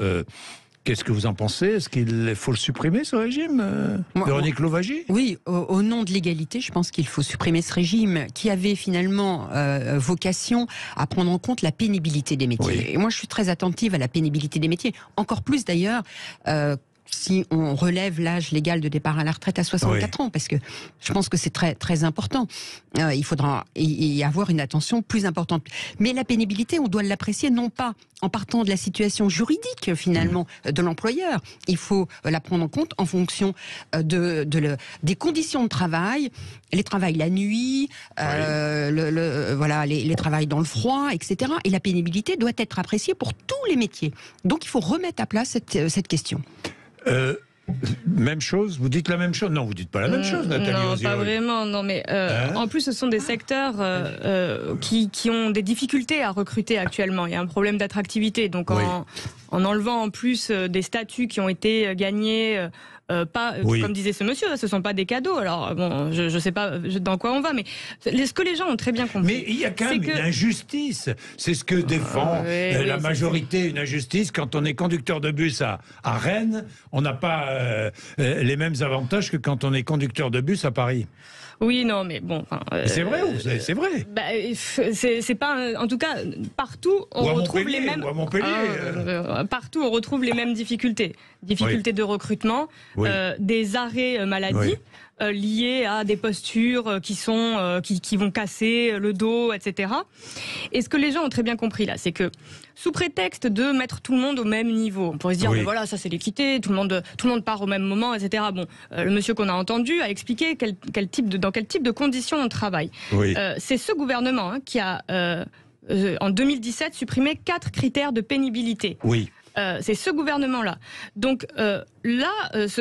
qu'est-ce que vous en pensez? Est-ce qu'il faut le supprimer, ce régime, Véronique Louwagie? Oui, au nom de l'égalité, je pense qu'il faut supprimer ce régime qui avait finalement vocation à prendre en compte la pénibilité des métiers. Oui. Et moi, je suis très attentive à la pénibilité des métiers, encore plus d'ailleurs si on relève l'âge légal de départ à la retraite à 64 ans, parce que je pense que c'est très, très important. Il faudra y avoir une attention plus importante. Mais la pénibilité, on doit l'apprécier non pas en partant de la situation juridique, finalement, de l'employeur. Il faut la prendre en compte en fonction des conditions de travail, les travails la nuit, les travails dans le froid, etc. Et la pénibilité doit être appréciée pour tous les métiers. Donc il faut remettre à plat cette question. Même chose? Vous dites la même chose? Non, vous dites pas la même chose, Nathalie Non, Osiol. pas vraiment. Non, mais en plus, ce sont des secteurs qui ont des difficultés à recruter actuellement. Il y a un problème d'attractivité. Donc, en enlevant en plus des statuts qui ont été gagnés. Comme disait ce monsieur, ce ne sont pas des cadeaux. Alors, bon, je ne sais pas dans quoi on va, mais ce que les gens ont très bien compris. Mais il y a quand même une injustice. C'est ce que défend la majorité, une injustice. Quand on est conducteur de bus à Rennes, on n'a pas les mêmes avantages que quand on est conducteur de bus à Paris. Oui, non, mais bon. C'est vrai ou c'est vrai? C'est pas. En tout cas, partout on retrouve les mêmes. Ou à Montpellier. Partout on retrouve les mêmes difficultés. Difficultés de recrutement, des arrêts maladie. Liés à des postures qui vont casser le dos, etc. Et ce que les gens ont très bien compris là, c'est que sous prétexte de mettre tout le monde au même niveau, on pourrait se dire mais voilà, ça c'est l'équité, tout le monde part au même moment, etc. Bon, le monsieur qu'on a entendu a expliqué dans quel type de conditions on travaille. C'est ce gouvernement qui a en 2017 supprimé 4 critères de pénibilité. C'est ce gouvernement-là. Donc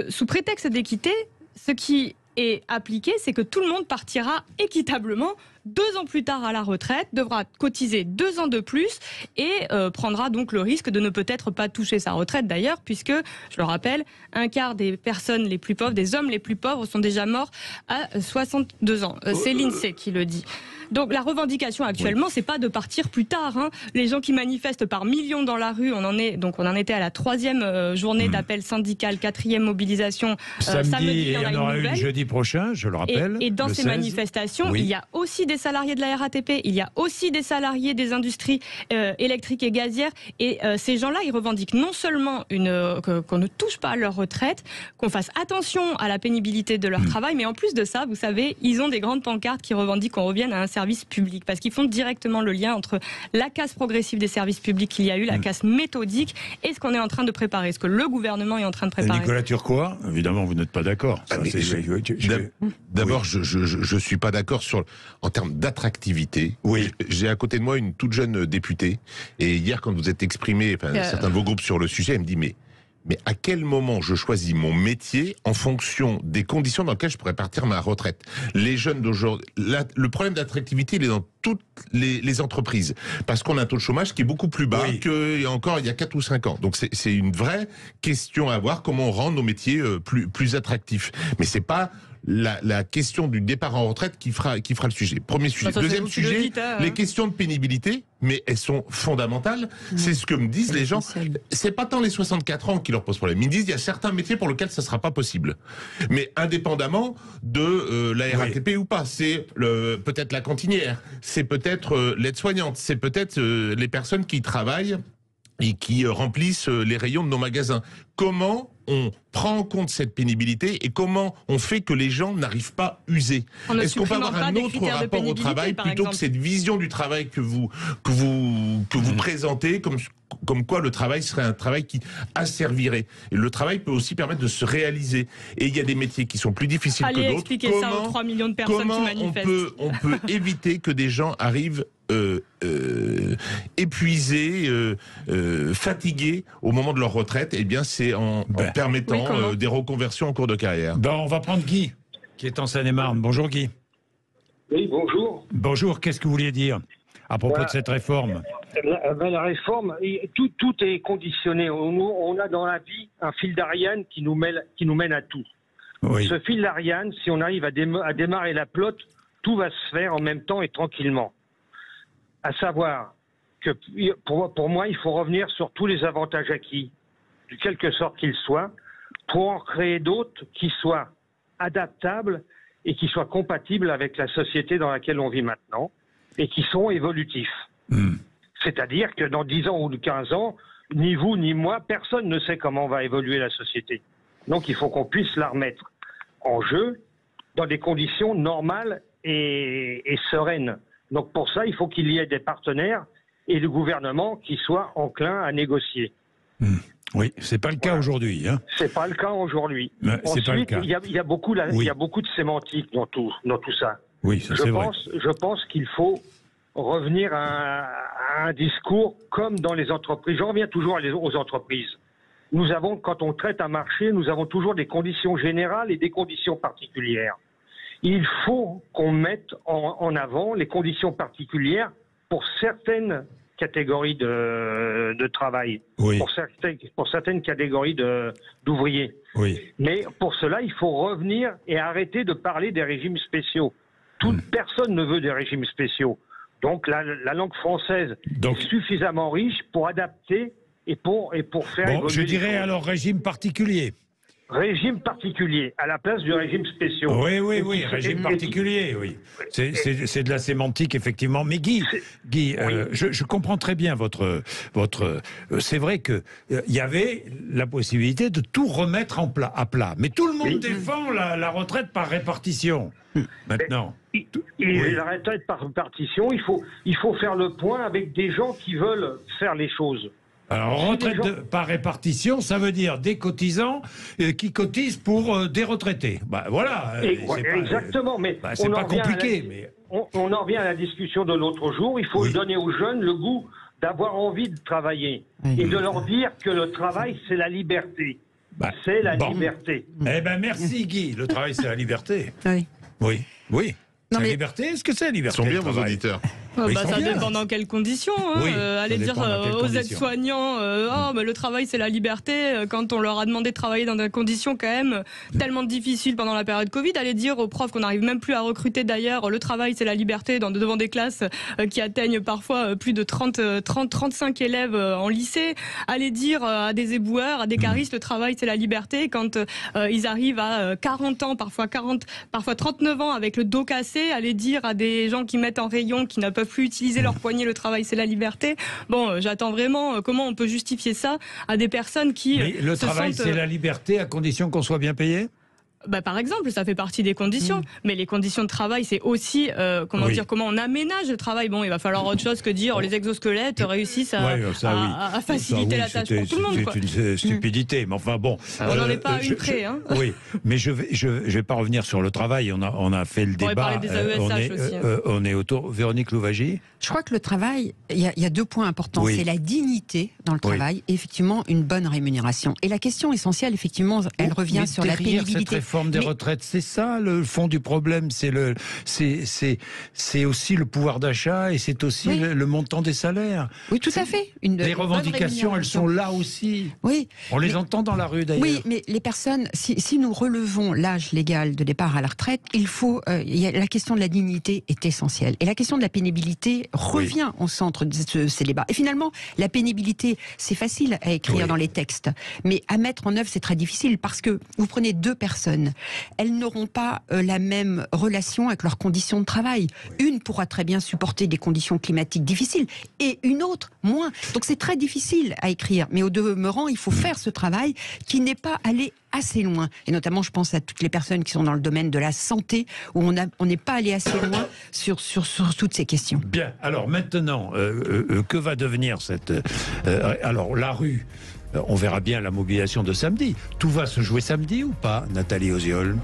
sous prétexte d'équité, ce qui est appliqué, c'est que tout le monde partira équitablement 2 ans plus tard à la retraite, devra cotiser 2 ans de plus et prendra donc le risque de ne peut-être pas toucher sa retraite d'ailleurs, puisque, je le rappelle, un quart des personnes les plus pauvres, des hommes les plus pauvres sont déjà morts à 62 ans. C'est l'INSEE qui le dit. Donc la revendication actuellement, c'est pas de partir plus tard. Les gens qui manifestent par millions dans la rue, on en était à la 3e journée d'appel syndical, 4e mobilisation. Samedi, il y en aura une jeudi prochain, je le rappelle. Et dans ces manifestations, il y a aussi des salariés de la RATP, il y a aussi des salariés des industries électriques et gazières. Et ces gens-là, ils revendiquent non seulement qu'on ne touche pas à leur retraite, qu'on fasse attention à la pénibilité de leur travail, mais en plus de ça, vous savez, ils ont des grandes pancartes qui revendiquent qu'on revienne à un service public, parce qu'ils font directement le lien entre la casse progressive des services publics qu'il y a eu, la casse méthodique, et ce qu'on est en train de préparer, ce que le gouvernement est en train de préparer. Nicolas Turquois, évidemment, vous n'êtes pas d'accord. D'abord, je suis pas d'accord en termes d'attractivité. J'ai à côté de moi une toute jeune députée, et hier, quand vous êtes exprimé, certains de vos groupes sur le sujet, elle me dit mais à quel moment je choisis mon métier en fonction des conditions dans lesquelles je pourrais partir ma retraite? Les jeunes d'aujourd'hui, le problème d'attractivité, il est dans toutes les entreprises. Parce qu'on a un taux de chômage qui est beaucoup plus bas qu'il y a 4 ou 5 ans. Donc c'est une vraie question à voir, comment on rend nos métiers plus attractifs. Mais c'est pas la question du départ en retraite qui fera le sujet. Premier sujet. Deuxième sujet, les questions de pénibilité, mais elles sont fondamentales. C'est ce que me disent les gens. C'est pas tant les 64 ans qui leur posent problème. Ils me disent il y a certains métiers pour lesquels ça sera pas possible. Mais indépendamment de la RATP ou pas, c'est peut-être la cantinière, c'est peut-être l'aide-soignante, c'est peut-être les personnes qui travaillent et qui remplissent les rayons de nos magasins. Comment on prend en compte cette pénibilité et comment on fait que les gens n'arrivent pas usés. Est-ce qu'on peut avoir un autre rapport au travail plutôt que cette vision du travail que vous présentez comme quoi le travail serait un travail qui asservirait. Et le travail peut aussi permettre de se réaliser. Et il y a des métiers qui sont plus difficiles que d'autres. Allez expliquer ça aux 3 millions de personnes qui manifestent. On peut éviter que des gens arrivent épuisés, fatigués au moment de leur retraite? Eh bien, c'est en permettant des reconversions en cours de carrière. On va prendre Guy, qui est en Seine-et-Marne. Bonjour Guy. Oui, bonjour. Bonjour, qu'est-ce que vous vouliez dire à propos de cette réforme? La réforme, tout est conditionné. On a dans la vie un fil d'Ariane qui nous mène à tout. Oui. Ce fil d'Ariane, si on arrive à démarrer la pelote, tout va se faire en même temps et tranquillement. À savoir que pour moi, il faut revenir sur tous les avantages acquis, de quelque sorte qu'ils soient, pour en créer d'autres qui soient adaptables et qui soient compatibles avec la société dans laquelle on vit maintenant et qui sont évolutifs. C'est-à-dire que dans 10 ans ou 15 ans, ni vous ni moi, personne ne sait comment va évoluer la société. Donc il faut qu'on puisse la remettre en jeu dans des conditions normales et sereines. Donc pour ça, il faut qu'il y ait des partenaires et le gouvernement qui soient enclins à négocier. Oui, c'est pas le cas aujourd'hui. Hein. C'est pas le cas aujourd'hui. Ensuite, il y a beaucoup de sémantique dans tout ça. Oui, ça c'est vrai. Je pense qu'il faut revenir à un discours comme dans les entreprises. Je reviens toujours aux entreprises. Quand on traite un marché, nous avons toujours des conditions générales et des conditions particulières. Il faut qu'on mette en avant les conditions particulières pour certaines catégories de travail, pour certaines catégories d'ouvriers. Oui. Mais pour cela, il faut revenir et arrêter de parler des régimes spéciaux. Personne ne veut des régimes spéciaux. Donc la langue française est suffisamment riche pour adapter et pour faire évoluer. Je dirais alors régime particulier. Régime particulier, à la place du régime spécial. Oui, régime particulier, oui. C'est de la sémantique, effectivement. Mais Guy, je comprends très bien votre c'est vrai qu'il y avait la possibilité de tout remettre à plat. Mais tout le monde défend la retraite par répartition. Maintenant. La retraite par répartition, il faut faire le point avec des gens qui veulent faire les choses. Alors, retraite par répartition, ça veut dire des cotisants qui cotisent pour des retraités. Voilà. Exactement, mais c'est pas compliqué. On en revient à la discussion de l'autre jour. Il faut donner aux jeunes le goût d'avoir envie de travailler et de leur dire que le travail, c'est la liberté. C'est la liberté. Merci Guy. Le travail, c'est la liberté. Oui. C'est la liberté. Est-ce que c'est la liberté? Ils sont bien vos auditeurs. Ça dépend dans quelles conditions. Aller dire aux aides-soignants mais le travail c'est la liberté, quand on leur a demandé de travailler dans des conditions quand même tellement difficiles pendant la période Covid. Aller dire aux profs qu'on n'arrive même plus à recruter d'ailleurs, le travail c'est la liberté devant des classes qui atteignent parfois plus de 35 élèves en lycée. Aller dire à des éboueurs, à des caristes, le travail c'est la liberté quand ils arrivent à 40 ans, parfois 39 ans avec le dos cassé. Aller dire à des gens qui mettent en rayon, qui n'a pas plus utiliser leur poignet, le travail c'est la liberté. J'attends vraiment comment on peut justifier ça à des personnes qui le travail c'est la liberté à condition qu'on soit bien payé? Par exemple, ça fait partie des conditions, mais les conditions de travail, c'est aussi comment on aménage le travail. Il va falloir autre chose que dire les exosquelettes réussissent à faciliter la tâche pour tout le monde. C'est une stupidité, mais enfin bon. On n'en est pas à une près. Oui, mais je vais pas revenir sur le travail. On a fait le débat. On va parler des AESH aussi. On est autour. Véronique Louwagie. Je crois que le travail, il y a 2 points importants. C'est la dignité dans le travail et effectivement une bonne rémunération. Et la question essentielle, effectivement, elle revient sur la pénibilité. Des retraites, c'est ça le fond du problème, c'est aussi le pouvoir d'achat et c'est aussi le montant des salaires. Oui, tout à fait. Les revendications, elles sont là aussi. Oui. On les entend dans la rue d'ailleurs. Oui, mais les personnes, si nous relevons l'âge légal de départ à la retraite, la question de la dignité est essentielle. Et la question de la pénibilité revient au centre de ces débats. Et finalement, la pénibilité, c'est facile à écrire dans les textes, mais à mettre en œuvre, c'est très difficile parce que vous prenez 2 personnes personnes, elles n'auront pas la même relation avec leurs conditions de travail. Une pourra très bien supporter des conditions climatiques difficiles et une autre moins. Donc c'est très difficile à écrire. Mais au demeurant, il faut faire ce travail qui n'est pas allé assez loin. Et notamment, je pense à toutes les personnes qui sont dans le domaine de la santé, où on n'est pas allé assez loin sur toutes ces questions. Bien. Alors maintenant, que va devenir cette... alors, la rue... On verra bien la mobilisation de samedi. Tout va se jouer samedi ou pas, Nathalie Oziol ?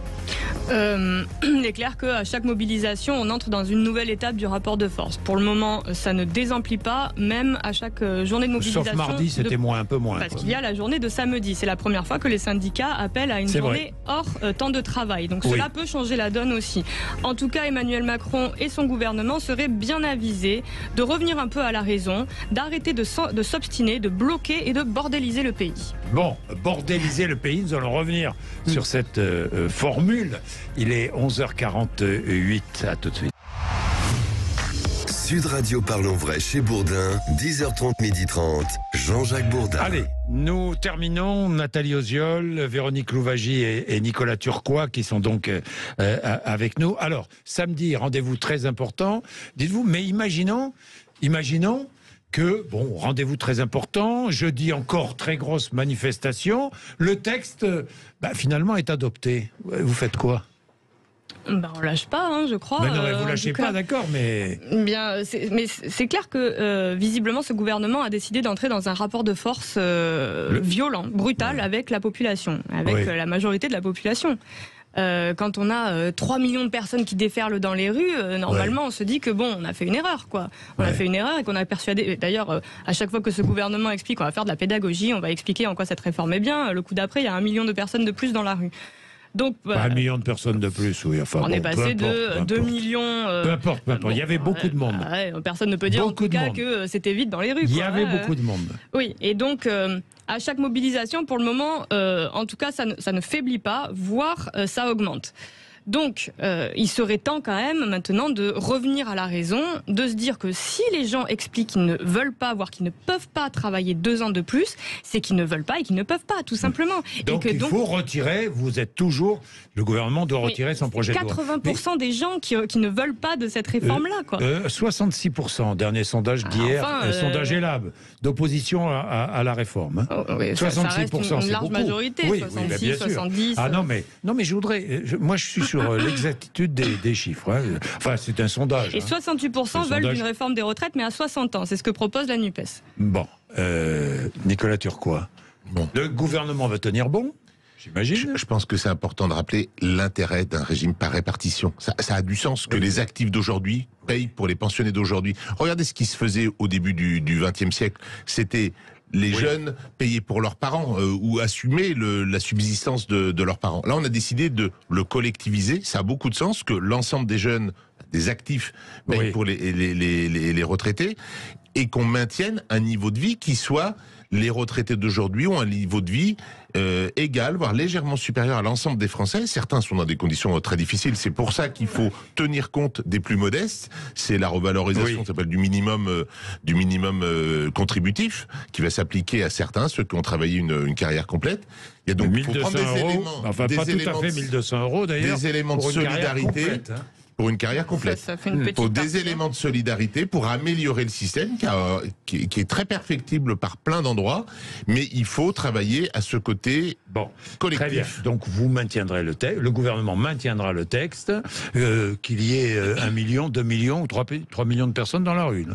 Il est clair qu'à chaque mobilisation, on entre dans une nouvelle étape du rapport de force. Pour le moment, ça ne désemplit pas, même à chaque journée de mobilisation. Sauf mardi, c'était un peu moins. Parce qu'il y a la journée de samedi. C'est la première fois que les syndicats appellent à une journée hors temps de travail. Donc cela peut changer la donne aussi. En tout cas, Emmanuel Macron et son gouvernement seraient bien avisés de revenir un peu à la raison, d'arrêter de s'obstiner, de bloquer et de bordéliser le pays. Bon, bordéliser le pays, nous allons revenir sur cette formule. Il est 11h48, à tout de suite. Sud Radio Parlons Vrai chez Bourdin, 10h30, 12h30, Jean-Jacques Bourdin. Allez, nous terminons. Nathalie Oziol, Véronique Louwagie et Nicolas Turquois qui sont donc avec nous. Alors, samedi, rendez-vous très important. Dites-vous, mais imaginons que, rendez-vous très important, jeudi encore très grosse manifestation, le texte, finalement, est adopté. Vous faites quoi ? On lâche pas, je crois. Mais non, mais vous lâchez pas, d'accord, mais... Bien, c'est clair que, visiblement, ce gouvernement a décidé d'entrer dans un rapport de force violent, brutal, avec la population, avec la majorité de la population. Quand on a 3 millions de personnes qui déferlent dans les rues, normalement on se dit que on a fait une erreur, quoi. On a fait une erreur et qu'on a persuadé. D'ailleurs, à chaque fois que ce gouvernement explique qu'on va faire de la pédagogie, on va expliquer en quoi cette réforme est bien. Le coup d'après, il y a 1 million de personnes de plus dans la rue. Donc, 1 million de personnes de plus, oui. Enfin, on est passé de 2 millions. Peu importe. Il y avait beaucoup de monde. Personne ne peut dire en tout cas que c'était vide dans les rues. Il y avait beaucoup de monde. Oui, et donc à chaque mobilisation, pour le moment, en tout cas, ça ne faiblit pas, voire ça augmente. Donc, il serait temps quand même maintenant de revenir à la raison, de se dire que si les gens expliquent qu'ils ne veulent pas, voire qu'ils ne peuvent pas travailler 2 ans de plus, c'est qu'ils ne veulent pas et qu'ils ne peuvent pas, tout simplement. Donc il faut retirer, vous êtes toujours, le gouvernement doit retirer son projet de loi. 80% des gens qui ne veulent pas de cette réforme-là, quoi. 66%, dernier sondage d'hier, sondage ELAB, d'opposition à la réforme. Oh, oui, 66%, ça reste une large majorité, oui, 66, 70. Ah non, mais je voudrais, moi je suis sur l'exactitude des chiffres. Enfin, c'est un sondage. Et 68% veulent une réforme des retraites, mais à 60 ans. C'est ce que propose la NUPES. Bon. Nicolas Turquois. Le gouvernement va tenir bon, j'imagine. Je pense que c'est important de rappeler l'intérêt d'un régime par répartition. Ça a du sens que les actifs d'aujourd'hui payent pour les pensionnés d'aujourd'hui. Regardez ce qui se faisait au début du XXe siècle. C'était... les jeunes payaient pour leurs parents ou assumaient la subsistance de leurs parents. Là, on a décidé de le collectiviser. Ça a beaucoup de sens que l'ensemble des jeunes, des actifs, payent pour les retraités et qu'on maintienne un niveau de vie qui soit... Les retraités d'aujourd'hui ont un niveau de vie égal, voire légèrement supérieur à l'ensemble des Français. Certains sont dans des conditions très difficiles. C'est pour ça qu'il faut tenir compte des plus modestes. C'est la revalorisation, ça s'appelle du minimum contributif, qui va s'appliquer à certains, ceux qui ont travaillé une carrière complète. Il y a donc 1200 €, enfin pas tout à fait 1200 € d'ailleurs. Des éléments de solidarité. Pour une carrière complète. Ça fait une petite pour partie, des éléments de solidarité, pour améliorer le système qui est très perfectible par plein d'endroits, mais il faut travailler à ce côté collectif. Très bien. Donc vous maintiendrez le gouvernement maintiendra le texte, qu'il y ait 1 million, 2 millions ou 3 millions de personnes dans la rue.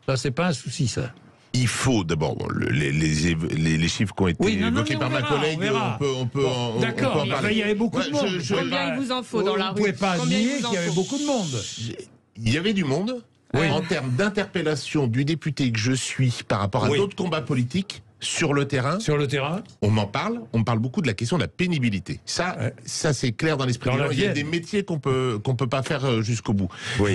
Ça, c'est pas un souci, ça. Il faut d'abord les chiffres qui ont été évoqués par ma collègue. On peut en parler. Il y avait beaucoup de monde. Combien il vous en faut dans la rue? Vous ne pouvez pas nier qu'il y avait beaucoup de monde. Il y avait du monde. En termes d'interpellation du député que je suis par rapport à d'autres combats politiques sur le terrain. On m'en parle. On parle beaucoup de la question de la pénibilité. Ça c'est clair dans l'esprit. Il y a des métiers qu'on peut pas faire jusqu'au bout.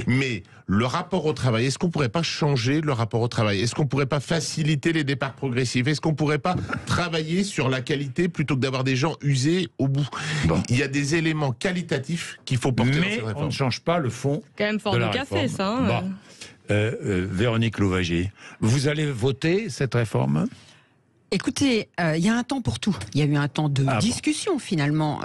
Mais le rapport au travail, est-ce qu'on pourrait pas changer le rapport au travail? Est-ce qu'on pourrait pas faciliter les départs progressifs? Est-ce qu'on pourrait pas travailler sur la qualité plutôt que d'avoir des gens usés au bout? Il y a des éléments qualitatifs qu'il faut porter dans cette réforme. Mais on ne change pas le fond. Quand même fort de café, ça. Véronique Louwagie, vous allez voter cette réforme? Écoutez, il y a un temps pour tout. Il y a eu un temps de discussion finalement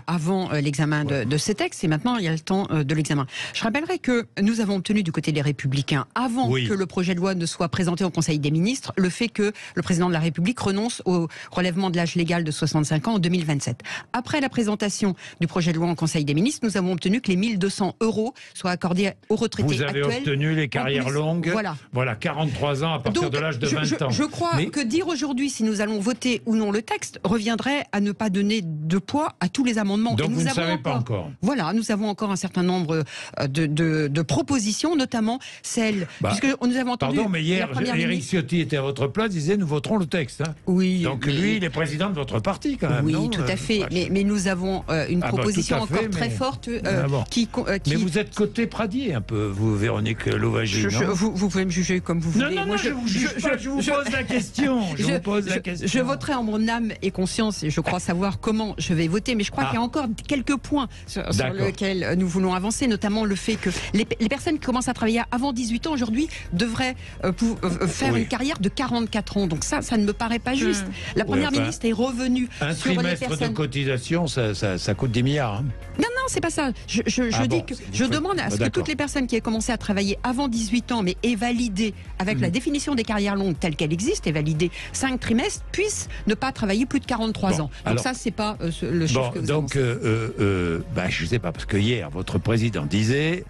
avant l'examen de ces textes, et maintenant il y a le temps de l'examen. Je rappellerai que nous avons obtenu du côté des Républicains, avant que le projet de loi ne soit présenté au Conseil des ministres, le fait que le président de la République renonce au relèvement de l'âge légal de 65 ans en 2027. Après la présentation du projet de loi au Conseil des ministres, nous avons obtenu que les 1 200 € soient accordés aux retraités actuels. Vous avez obtenu les carrières longues, voilà 43 ans à partir de l'âge de 20 ans. Je crois que dire aujourd'hui si nous allons voter ou non le texte reviendrait à ne pas donner de poids à tous les amendements. Donc vous ne savez pas encore. Voilà, nous avons encore un certain nombre de propositions, notamment celles... puisque nous avons entendu... Pardon, mais hier, Éric Ciotti était à votre place, disait nous voterons le texte. Hein. Oui. Donc lui, il est président de votre parti quand même. Oui, non tout à fait. Mais nous avons une proposition encore très forte qui... Mais vous êtes côté Pradier un peu, vous, Véronique Louwagie, non ? Vous pouvez me juger comme vous voulez. Non, je vous juge pas, je vous pose la question. Je voterai en mon âme et conscience, et je crois savoir comment je vais voter, mais je crois qu'il y a encore quelques points sur lesquels nous voulons avancer, notamment le fait que les personnes qui commencent à travailler avant 18 ans aujourd'hui devraient faire une carrière de 44 ans. Donc ça ne me paraît pas juste. La Première ministre est revenue sur les personnes... Un trimestre de cotisation, ça coûte 10 milliards. Hein. Non, c'est pas ça. Je demande à ce que toutes les personnes qui aient commencé à travailler avant 18 ans, mais est validée avec la définition des carrières longues telle qu'elle existe, est validée 5 trimestres, puissent ne pas travailler plus de 43 ans. Donc ça, c'est pas le chiffre que vous avez. Je sais pas, parce que hier, votre président disait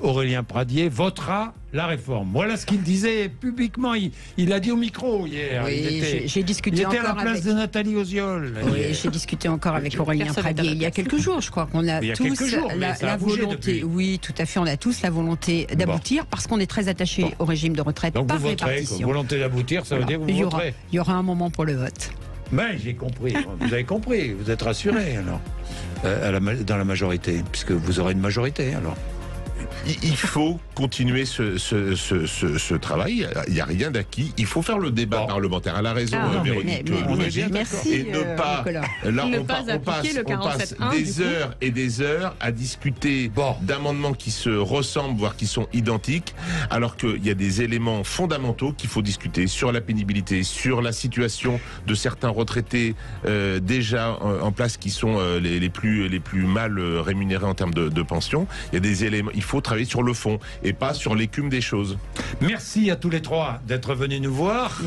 Aurélien Pradier votera la réforme. Voilà ce qu'il disait publiquement. Il a dit au micro hier. Oui, j'ai discuté encore à la place de Nathalie Oziol. Oui, j'ai discuté encore avec Aurélien Pradier il y a quelques jours. Je crois qu'on a tous la volonté. Oui, tout à fait. On a tous la volonté d'aboutir parce qu'on est très attaché au régime de retraite par répartition. Donc vous voterez. Volonté d'aboutir, ça veut dire que vous voterez. Il y aura un moment pour le vote. Ben, j'ai compris. Vous avez compris. Vous êtes rassuré alors dans la majorité, puisque vous aurez une majorité alors. Il faut continuer ce travail. Il n'y a rien d'acquis. Il faut faire le débat parlementaire. Elle a raison, Véronique. Merci. Et ne pas. Là, on passe des heures et des heures à discuter d'amendements qui se ressemblent, voire qui sont identiques, alors qu'il y a des éléments fondamentaux qu'il faut discuter sur la pénibilité, sur la situation de certains retraités déjà en place qui sont les plus mal rémunérés en termes de pension. Il y a des éléments. Il faut travailler sur le fond et pas sur l'écume des choses. Merci à tous les trois d'être venus nous voir.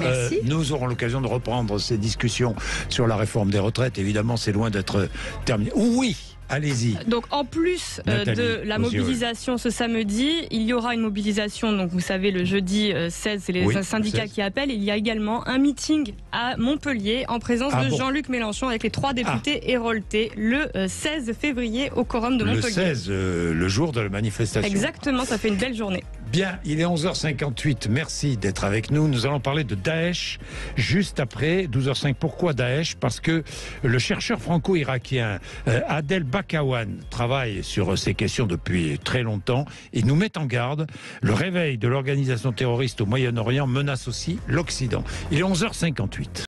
Nous aurons l'occasion de reprendre ces discussions sur la réforme des retraites. Évidemment, c'est loin d'être terminé. Oui, allez-y. Donc en plus de la mobilisation ce samedi, il y aura une mobilisation, donc vous savez le jeudi 16, c'est les syndicats qui appellent. Il y a également un meeting à Montpellier en présence de Jean-Luc Mélenchon avec les 3 députés héroltés le 16 février au Quorum de Montpellier. Le 16, le jour de la manifestation. Exactement, ça fait une belle journée. Bien, il est 11h58, merci d'être avec nous. Nous allons parler de Daesh juste après 12h05. Pourquoi Daesh ? Parce que le chercheur franco-irakien Adel Bakawan travaille sur ces questions depuis très longtemps et nous met en garde. Le réveil de l'organisation terroriste au Moyen-Orient menace aussi l'Occident. Il est 11h58.